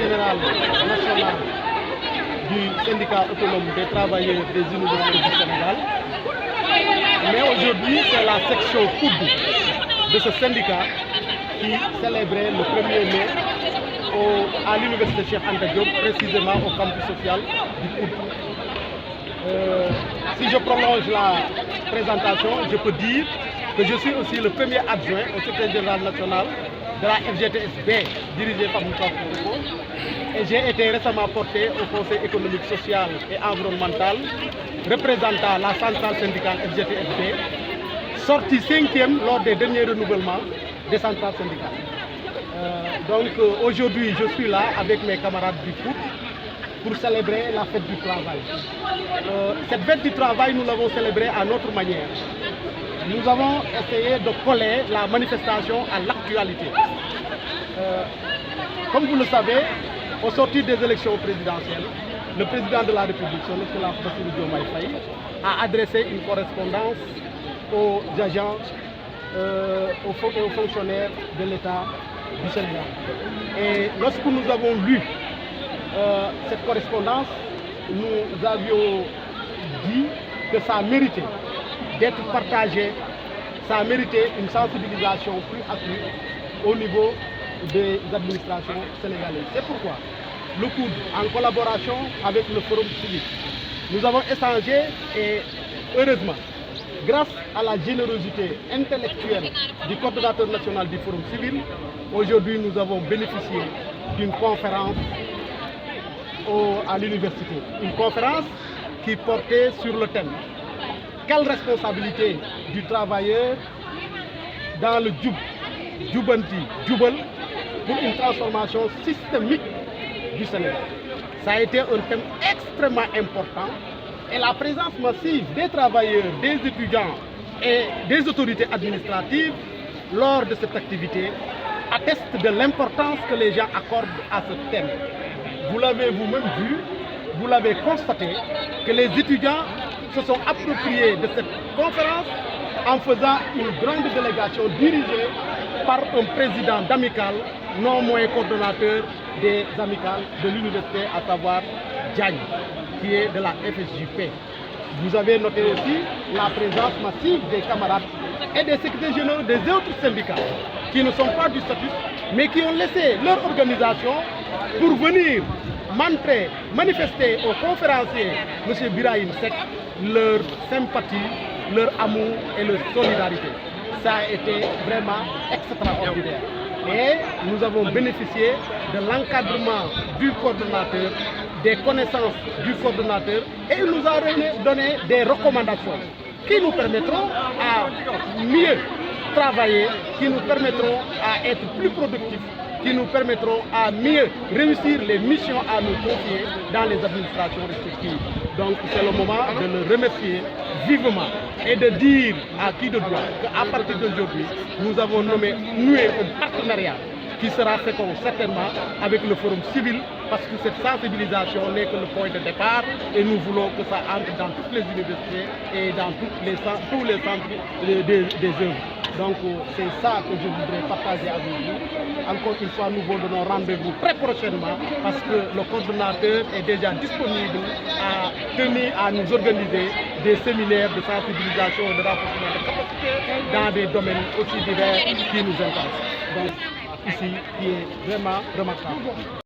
général national du syndicat autonome des travailleurs des universités du Sénégal. Mais aujourd'hui, c'est la section COUD de ce syndicat qui célébrait le 1er mai à l'université Cheikh Anta Diop, précisément au campus social du COUD. Si je prolonge la présentation, je peux dire que je suis aussi le premier adjoint au secrétaire général national de la FGTSB, dirigé par Moussa Kourou. Et j'ai été récemment porté au Conseil économique, social et environnemental, représentant la centrale syndicale FGTSB, sortie 5e lors des derniers renouvellements des centrales syndicales. Aujourd'hui, je suis là avec mes camarades du COUD pour célébrer la fête du travail. Cette fête du travail, nous l'avons célébrée à notre manière. Nous avons essayé de coller la manifestation à l'actualité. Comme vous le savez, au sortir des élections présidentielles, le président de la République, son Excellence Bassirou Diomaye Faye, a adressé une correspondance aux agents et aux fonctionnaires de l'État du Sénégal. Et lorsque nous avons lu cette correspondance, nous avions dit que ça méritait d'être partagé, ça méritait une sensibilisation plus accrue au niveau des administrations sénégalaises. C'est pourquoi le COUD, en collaboration avec le Forum Civique, nous avons échangé et heureusement, grâce à la générosité intellectuelle du coordonnateur national du Forum Civil, aujourd'hui nous avons bénéficié d'une conférence à l'université. Une conférence qui portait sur le thème « Quelle responsabilité du travailleur dans le Djoubanti Djoubal pour une transformation systémique du Sénégal ?» Ça a été un thème extrêmement important et la présence massive des travailleurs, des étudiants et des autorités administratives lors de cette activité atteste de l'importance que les gens accordent à ce thème. Vous l'avez vous-même vu, vous l'avez constaté, que les étudiants se sont appropriés de cette conférence en faisant une grande délégation dirigée par un président d'amicale, non moins coordonnateur des amicales de l'université, à savoir Diagne, qui est de la FSJP. Vous avez noté aussi la présence massive des camarades et des secrétaires généraux des autres syndicats qui ne sont pas du statut, mais qui ont laissé leur organisation pour venir manifester aux conférenciers, M. Birahim Seck, leur sympathie, leur amour et leur solidarité. Ça a été vraiment extraordinaire. Et nous avons bénéficié de l'encadrement du coordonnateur, des connaissances du coordonnateur, et il nous a donné des recommandations qui nous permettront à mieux travailler, qui nous permettront à être plus productifs, qui nous permettront à mieux réussir les missions à nous confier dans les administrations respectives. Donc c'est le moment de le remercier vivement et de dire à qui de droit qu'à partir d'aujourd'hui, nous avons noué un partenariat qui sera fécond certainement avec le Forum Civil, parce que cette sensibilisation n'est que le point de départ et nous voulons que ça entre dans toutes les universités et dans tous les centres des œuvres. Donc c'est ça que je voudrais partager avec vous. Encore une fois, nous vous donnons rendez-vous très prochainement parce que le coordonnateur est déjà disponible à nous organiser des séminaires de sensibilisation et de renforcement de capacité dans des domaines aussi divers qui nous intéressent. Donc ici, qui est vraiment remarquable.